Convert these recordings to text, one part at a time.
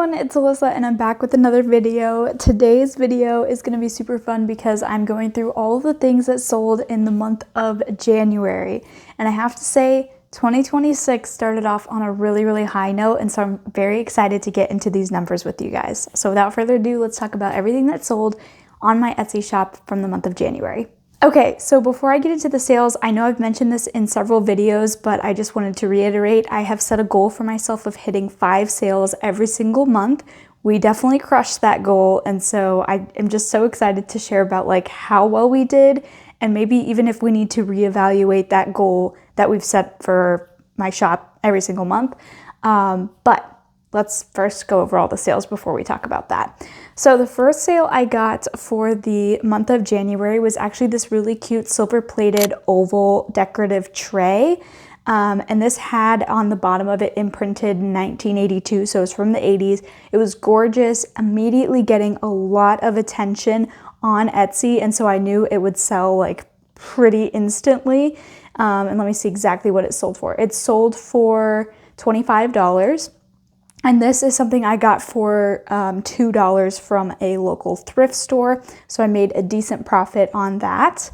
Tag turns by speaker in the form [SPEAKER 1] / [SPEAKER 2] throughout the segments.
[SPEAKER 1] everyone, it's Alyssa and I'm back with another video. Today's video is going to be super fun because I'm going through all of the things that sold in the month of January. And I have to say, 2026 started off on a really high note, and so I'm very excited to get into these numbers with you guys. So without further ado, let's talk about everything that sold on my Etsy shop from the month of January. Okay, so before I get into the sales, I know I've mentioned this in several videos, but I just wanted to reiterate, I have set a goal for myself of hitting 5 sales every single month. We definitely crushed that goal, and so I am just so excited to share about like how well we did, and maybe even if we need to reevaluate that goal that we've set for my shop every single month. But let's first go over all the sales before we talk about that. So the first sale I got for the month of January was actually this really cute silver-plated oval decorative tray. And this had on the bottom of it imprinted 1982, so it's from the 80s. It was gorgeous, immediately getting a lot of attention on Etsy, and so I knew it would sell like pretty instantly. And let me see exactly what it sold for. It sold for $25. And this is something I got for $2 from a local thrift store, so I made a decent profit on that.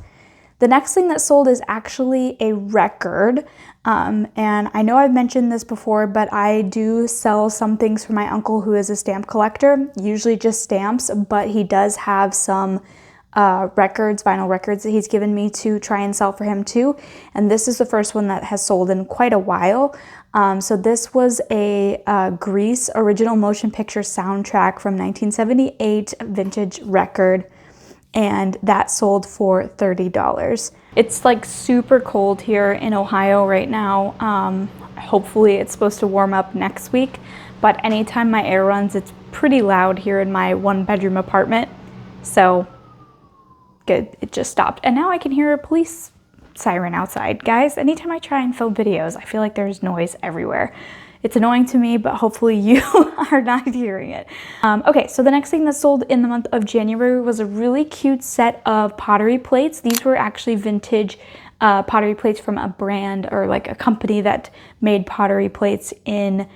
[SPEAKER 1] The next thing that sold is actually a record, and I know I've mentioned this before, but I do sell some things for my uncle who is a stamp collector, usually just stamps, but he does have some records, vinyl records that he's given me to try and sell for him too. And this is the first one that has sold in quite a while. So this was a Grease original motion picture soundtrack from 1978 vintage record, and that sold for $30. It's like super cold here in Ohio right now. Hopefully it's supposed to warm up next week, but anytime my air runs, it's pretty loud here in my 1-bedroom apartment. So good, it just stopped. And now I can hear a police siren outside. Guys, anytime I try and film videos, I feel like there's noise everywhere. It's annoying to me, but hopefully you are not hearing it. Okay, so the next thing that sold in the month of January was a really cute set of pottery plates. These were actually vintage pottery plates from a brand or like a company that made pottery plates in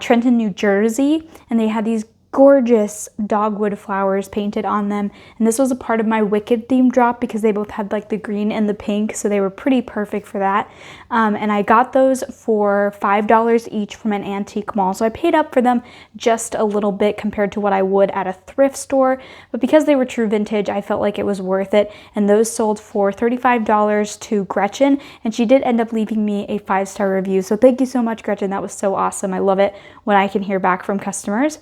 [SPEAKER 1] Trenton, New Jersey, and they had these gorgeous dogwood flowers painted on them, and this was a part of my Wicked theme drop because they both had like the green and the pink, so they were pretty perfect for that. And I got those for $5 each from an antique mall, so I paid up for them just a little bit compared to what I would at a thrift store, but because they were true vintage, I felt like it was worth it. And those sold for $35 to Gretchen, and she did end up leaving me a 5-star review, so thank you so much, Gretchen. That was so awesome. I love it when I can hear back from customers.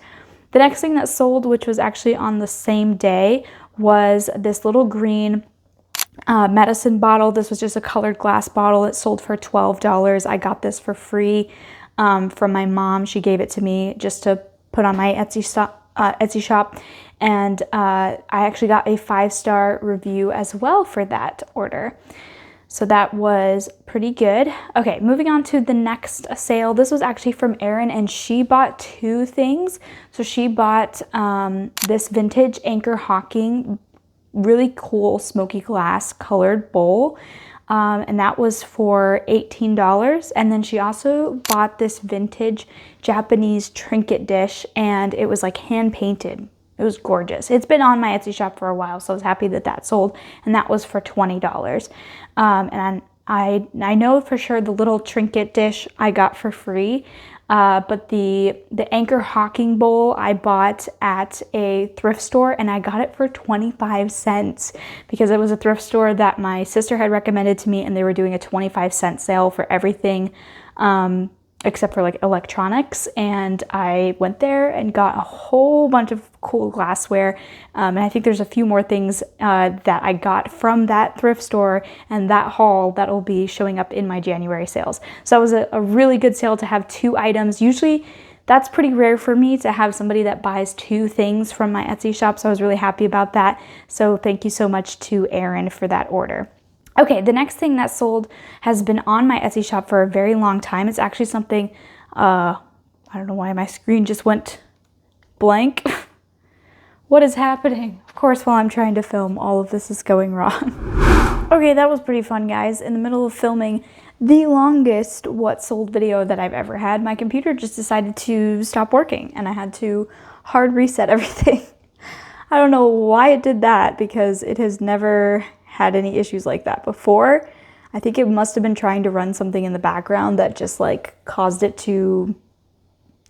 [SPEAKER 1] The next thing that sold, which was actually on the same day, was this little green medicine bottle. This was just a colored glass bottle. It sold for $12. I got this for free from my mom. She gave it to me just to put on my Etsy shop. And I actually got a 5-star review as well for that order. So that was pretty good. Okay, moving on to the next sale. This was actually from Erin, and she bought 2 things. So she bought this vintage Anchor Hawking, really cool smoky glass colored bowl. And that was for $18. And then she also bought this vintage Japanese trinket dish, and it was like hand painted. It was gorgeous. It's been on my Etsy shop for a while, so I was happy that that sold, and that was for $20. And I know for sure the little trinket dish I got for free, but the Anchor Hawking bowl I bought at a thrift store, and I got it for 25 cents because it was a thrift store that my sister had recommended to me, and they were doing a 25-cent sale for everything except for like electronics, and I went there and got a whole bunch of cool glassware, and I think there's a few more things that I got from that thrift store and that haul that will be showing up in my January sales. So it was a really good sale to have 2 items. Usually that's pretty rare for me to have somebody that buys 2 things from my Etsy shop, so I was really happy about that. So thank you so much to Erin for that order. Okay, the next thing that sold has been on my Etsy shop for a very long time. It's actually something, I don't know why my screen just went blank. What is happening? Of course, while I'm trying to film, all of this is going wrong. Okay, that was pretty fun, guys. In the middle of filming, the longest what sold video that I've ever had. My computer just decided to stop working and I had to hard reset everything. I don't know why it did that because it has never had any issues like that before. I think it must have been trying to run something in the background that just like caused it to,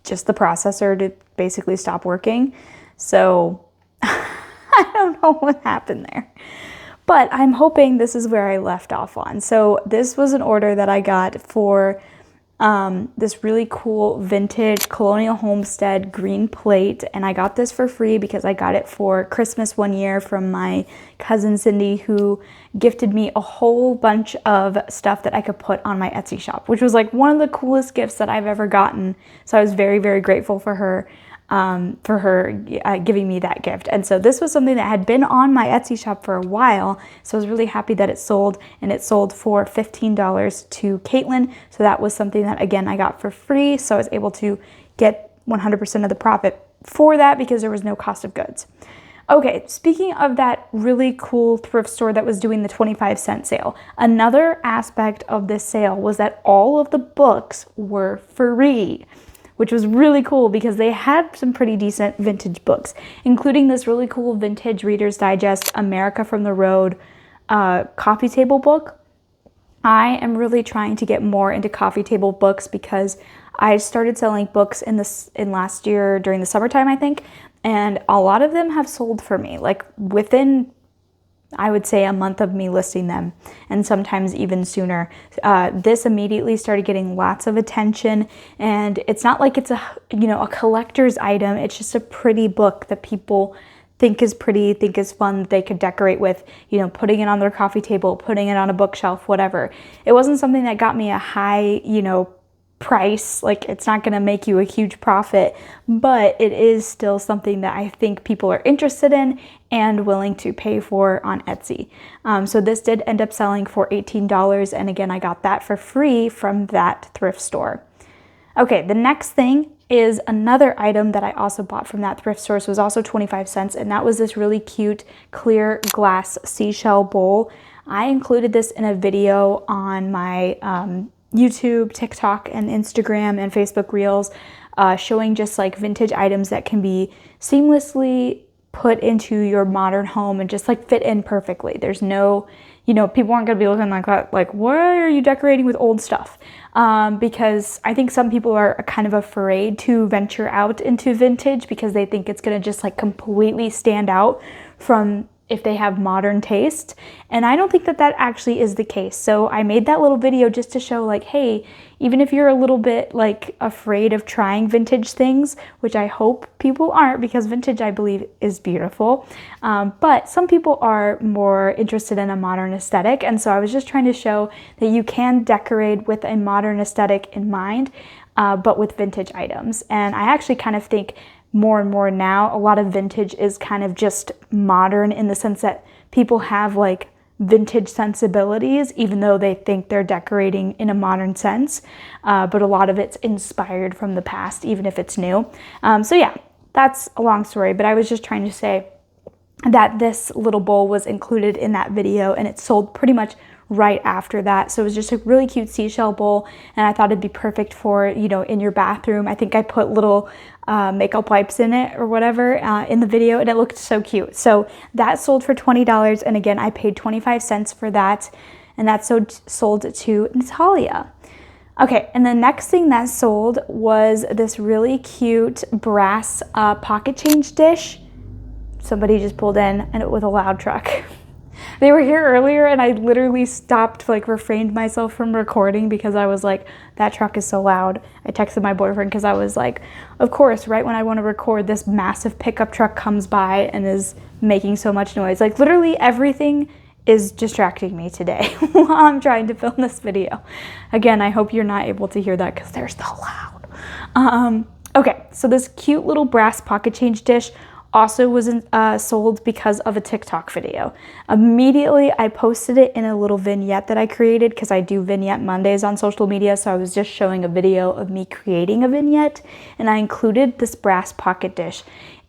[SPEAKER 1] just the processor to basically stop working. So I don't know what happened there. But I'm hoping this is where I left off on. So this was an order that I got for this really cool vintage Colonial Homestead green plate. And I got this for free because I got it for Christmas one year from my cousin Cindy, who gifted me a whole bunch of stuff that I could put on my Etsy shop, which was like one of the coolest gifts that I've ever gotten. So I was very, very grateful for her. Giving me that gift. And so this was something that had been on my Etsy shop for a while. So I was really happy that it sold, and it sold for $15 to Caitlin. So that was something that, again, I got for free. So I was able to get 100% of the profit for that because there was no cost of goods. Okay, speaking of that really cool thrift store that was doing the 25-cent sale, another aspect of this sale was that all of the books were free, which was really cool because they had some pretty decent vintage books, including this really cool vintage Reader's Digest America from the Road coffee table book. I am really trying to get more into coffee table books because I started selling books in last year during the summertime, I think, and a lot of them have sold for me, like within, I would say, a month of me listing them, and sometimes even sooner. This immediately started getting lots of attention, and it's not like it's a collector's item. It's just a pretty book that people think is pretty, think is fun, that they could decorate with, putting it on their coffee table, putting it on a bookshelf, whatever. It wasn't something that got me a high, price. Like, it's not going to make you a huge profit, but it is still something that I think people are interested in and willing to pay for on Etsy. So this did end up selling for $18, and again, I got that for free from that thrift store. Okay, the next thing is another item that I also bought from that thrift store. So it was also 25 cents, and that was this really cute clear glass seashell bowl. I included this in a video on my YouTube, TikTok, and Instagram and Facebook Reels, showing just like vintage items that can be seamlessly put into your modern home and just like fit in perfectly. There's no, people aren't gonna be looking like that, like, why are you decorating with old stuff? Because I think some people are kind of afraid to venture out into vintage because they think it's gonna just like completely stand out from if they have modern taste. And I don't think that that actually is the case. So I made that little video just to show like, hey, even if you're a little bit like afraid of trying vintage things, which I hope people aren't, because vintage, I believe, is beautiful. But some people are more interested in a modern aesthetic. And so I was just trying to show that you can decorate with a modern aesthetic in mind, but with vintage items. And I actually kind of think more and more now, a lot of vintage is kind of just modern in the sense that people have like vintage sensibilities, even though they think they're decorating in a modern sense. But a lot of it's inspired from the past, even if it's new. So yeah, that's a long story, but I was just trying to say that this little bowl was included in that video, and it sold pretty much right after that. So it was just a really cute seashell bowl, and I thought it'd be perfect for, in your bathroom. I think I put little makeup wipes in it or whatever in the video, and it looked so cute. So that sold for $20, and again, I paid 25 cents for that, and that sold to Natalia. Okay, and the next thing that sold was this really cute brass pocket change dish. Somebody just pulled in, and it was a loud truck. They were here earlier, and I literally stopped, refrained myself from recording because I was like, that truck is so loud. I texted my boyfriend because I was like, of course, right when I want to record, this massive pickup truck comes by and is making so much noise. Like, literally everything is distracting me today while I'm trying to film this video. Again, I hope you're not able to hear that because they're so loud. Okay, so this cute little brass pocket change dish also was sold because of a TikTok video. Immediately, I posted it in a little vignette that I created because I do Vignette Mondays on social media. So I was just showing a video of me creating a vignette, and I included this brass pocket dish.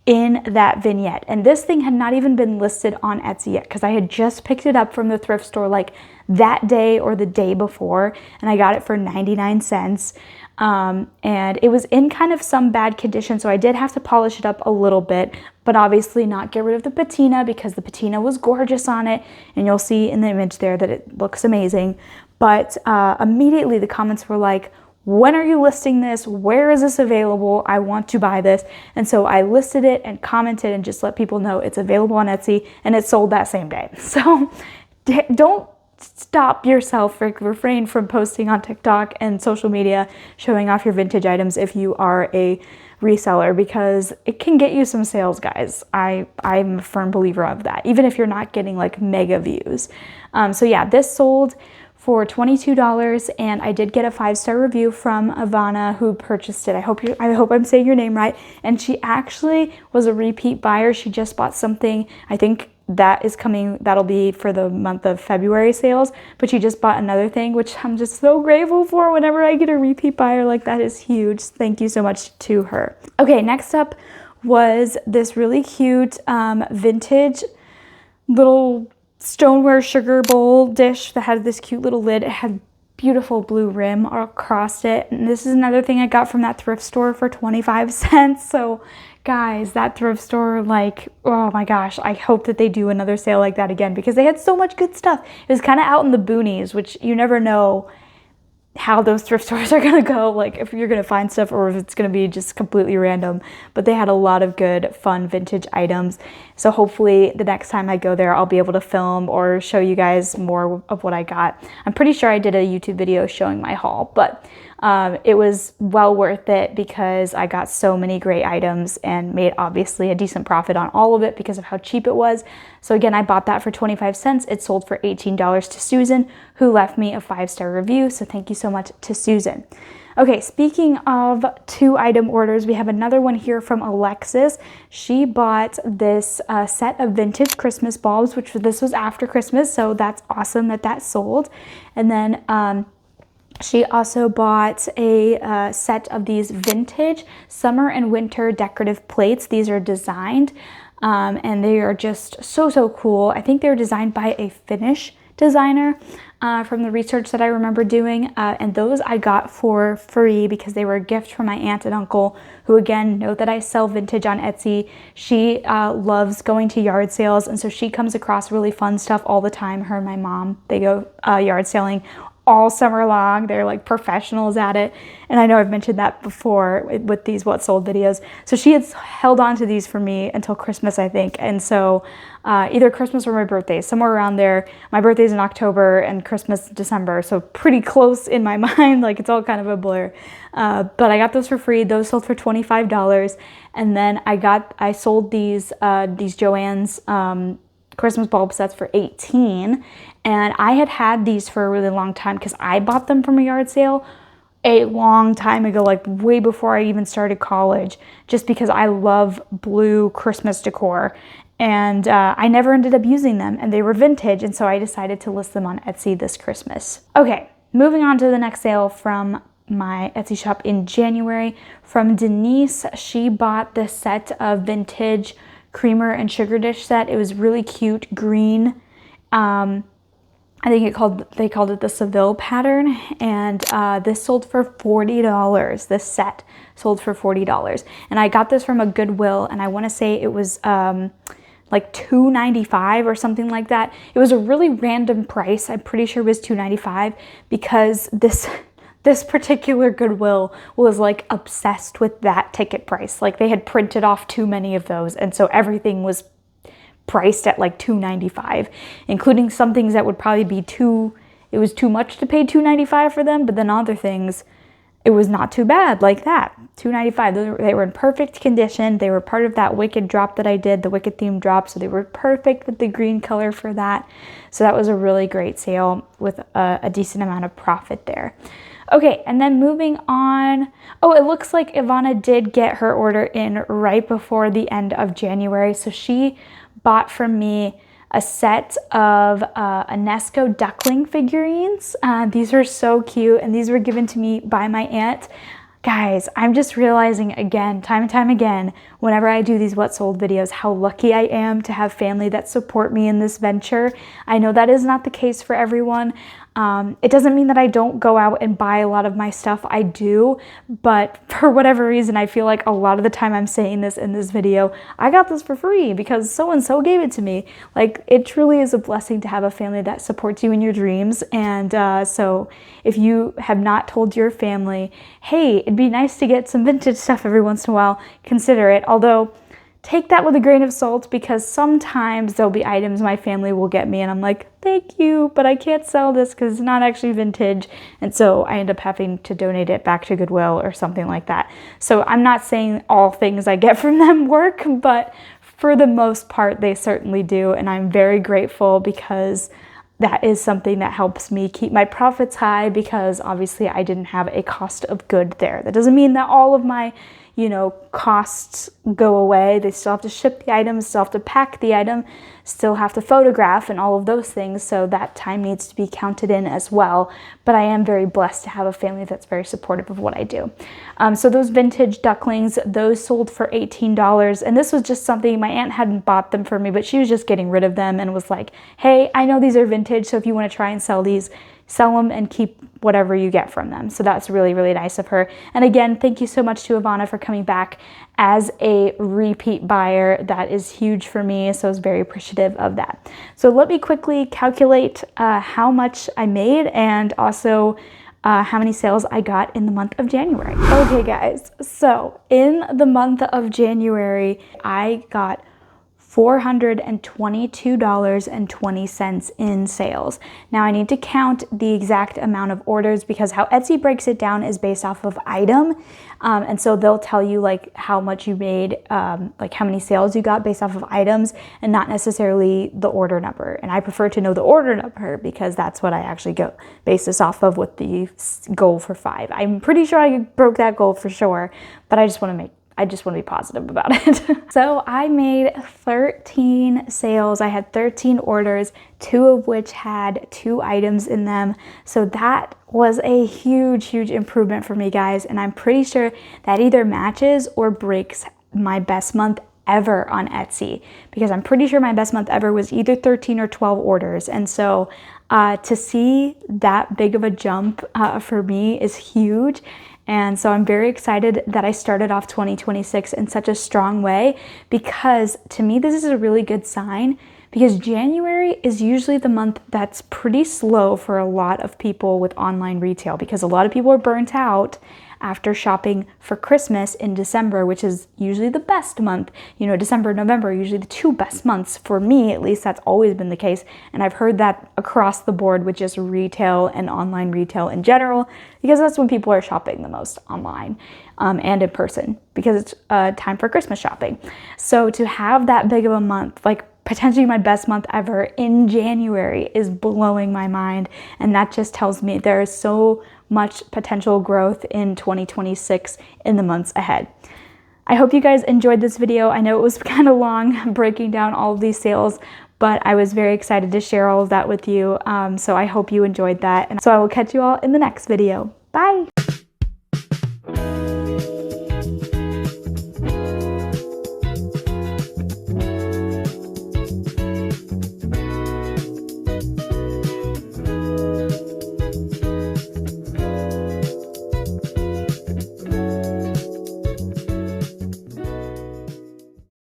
[SPEAKER 1] in that vignette. And this thing had not even been listed on Etsy yet because I had just picked it up from the thrift store like that day or the day before, and I got it for 99 cents. And it was in kind of some bad condition, so I did have to polish it up a little bit, but obviously not get rid of the patina because the patina was gorgeous on it, and you'll see in the image there that it looks amazing. But immediately the comments were like, when are you listing this? Where is this available? I want to buy this. And so I listed it and commented and just let people know it's available on Etsy, and it sold that same day. So don't stop yourself, refrain from posting on TikTok and social media showing off your vintage items if you are a reseller, because it can get you some sales, guys. I'm a firm believer of that, even if you're not getting like mega views. So yeah, this sold for $22, and I did get a 5-star review from Ivana who purchased it. I hope I'm saying your name right. And she actually was a repeat buyer. She just bought something, I think that is coming, that'll be for the month of February sales, but she just bought another thing, which I'm just so grateful for. Whenever I get a repeat buyer, like, that is huge. Thank you so much to her. Okay, next up was this really cute vintage little stoneware sugar bowl dish that had this cute little lid. It had beautiful blue rim across it, and this is another thing I got from that thrift store for 25 cents. So guys, that thrift store, like, oh my gosh, I hope that they do another sale like that again because they had so much good stuff. It was kind of out in the boonies, which you never know how those thrift stores are gonna go, like if you're gonna find stuff or if it's gonna be just completely random. But they had a lot of good, fun vintage items. So hopefully the next time I go there, I'll be able to film or show you guys more of what I got. I'm pretty sure I did a YouTube video showing my haul, but it was well worth it because I got so many great items and made obviously a decent profit on all of it because of how cheap it was. So again, I bought that for 25 cents. It sold for $18 to Susan, who left me a 5-star review. So thank you so much to Susan. Okay, speaking of 2-item orders, we have another one here from Alexis. She bought this set of vintage Christmas bulbs, which this was after Christmas, so that's awesome that that sold. And then she also bought a set of these vintage summer and winter decorative plates. These are designed and they are just so cool. I think they were designed by a Finnish designer from the research that I remember doing. And those I got for free because they were a gift from my aunt and uncle, who again know that I sell vintage on Etsy. She loves going to yard sales, and so she comes across really fun stuff all the time. Her and my mom, they go yard selling all summer long. They're like professionals at it. And I know I've mentioned that before with these what sold videos. So she had held on to these for me until Christmas, I think. And so either Christmas or my birthday, somewhere around there. My birthday's in October and Christmas December, so pretty close in my mind. Like, it's all kind of a blur. But I got those for free. Those sold for $25. And then I sold these Joann's Christmas bulb sets for $18. And I had these for a really long time because I bought them from a yard sale a long time ago, like way before I even started college, just because I love blue Christmas decor. And I never ended up using them, and they were vintage, and so I decided to list them on Etsy this Christmas. Okay, moving on to the next sale from my Etsy shop in January. From Denise, she bought this set of vintage creamer and sugar dish set. It was really cute green. I think they called it the Seville pattern, and this sold for $40. This set sold for $40, and I got this from a Goodwill, and I want to say it was like $2.95 or something like that. It was a really random price. I'm pretty sure it was $2.95 because this particular Goodwill was like obsessed with that ticket price. Like, they had printed off too many of those, and so everything was priced at like $2.95, including some things that would probably be it was too much to pay $2.95 for them, but then other things, it was not too bad, like that. $2.95. They were in perfect condition. They were part of that Wicked drop that I did, the Wicked theme drop, so they were perfect with the green color for that. So that was a really great sale with a decent amount of profit there. Okay, and then moving on. Oh, it looks like Ivana did get her order in right before the end of January. So she bought from me a set of Nesco duckling figurines. These are so cute, and these were given to me by my aunt. Guys, I'm just realizing again, time and time again, whenever I do these what sold videos, how lucky I am to have family that support me in this venture. I know that is not the case for everyone. It doesn't mean that I don't go out and buy a lot of my stuff. I do, but for whatever reason, I feel like a lot of the time I'm saying this in this video, I got this for free because so-and-so gave it to me. Like, it truly is a blessing to have a family that supports you in your dreams. And so if you have not told your family, hey, it'd be nice to get some vintage stuff every once in a while, consider it. Although, take that with a grain of salt, because sometimes there'll be items my family will get me and I'm like, thank you, but I can't sell this because it's not actually vintage. And so I end up having to donate it back to Goodwill or something like that. So I'm not saying all things I get from them work, but for the most part, they certainly do. And I'm very grateful because that is something that helps me keep my profits high, because obviously I didn't have a cost of good there. That doesn't mean that all of my costs go away. They still have to ship the item, still have to pack the item, still have to photograph and all of those things. So that time needs to be counted in as well. But I am very blessed to have a family that's very supportive of what I do. So those vintage ducklings, those sold for $18. And this was just something, my aunt hadn't bought them for me, but she was just getting rid of them and was like, hey, I know these are vintage, so if you want to try and sell these, sell them and keep whatever you get from them. So that's really, really nice of her. And again, thank you so much to Ivana for coming back as a repeat buyer. That is huge for me, so I was very appreciative of that. So let me quickly calculate how much I made and also how many sales I got in the month of January. Okay guys, so in the month of January, I got $422.20 in sales. Now I need to count the exact amount of orders because how Etsy breaks it down is based off of item. And so they'll tell you like how much you made, like how many sales you got based off of items and not necessarily the order number. And I prefer to know the order number because that's what I actually go base this off of with the goal for 5. I'm pretty sure I broke that goal for sure, but I just want to be positive about it. So I made 13 sales. I had 13 orders, 2 of which had 2 items in them. So that was a huge, huge improvement for me, guys. And I'm pretty sure that either matches or breaks my best month ever on Etsy, because I'm pretty sure my best month ever was either 13 or 12 orders. And so to see that big of a jump for me is huge. And so I'm very excited that I started off 2026 in such a strong way, because to me, this is a really good sign, because January is usually the month that's pretty slow for a lot of people with online retail, because a lot of people are burnt out after shopping for Christmas in December, which is usually the best month. December and November are usually the 2 best months. For me, at least, that's always been the case. And I've heard that across the board with just retail and online retail in general, because that's when people are shopping the most online and in person, because it's time for Christmas shopping. So to have that big of a month, like potentially my best month ever in January, is blowing my mind. And that just tells me there is so much potential growth in 2026 in the months ahead. I hope you guys enjoyed this video. I know it was kind of long breaking down all of these sales, but I was very excited to share all of that with you. So I hope you enjoyed that. And so I will catch you all in the next video. Bye.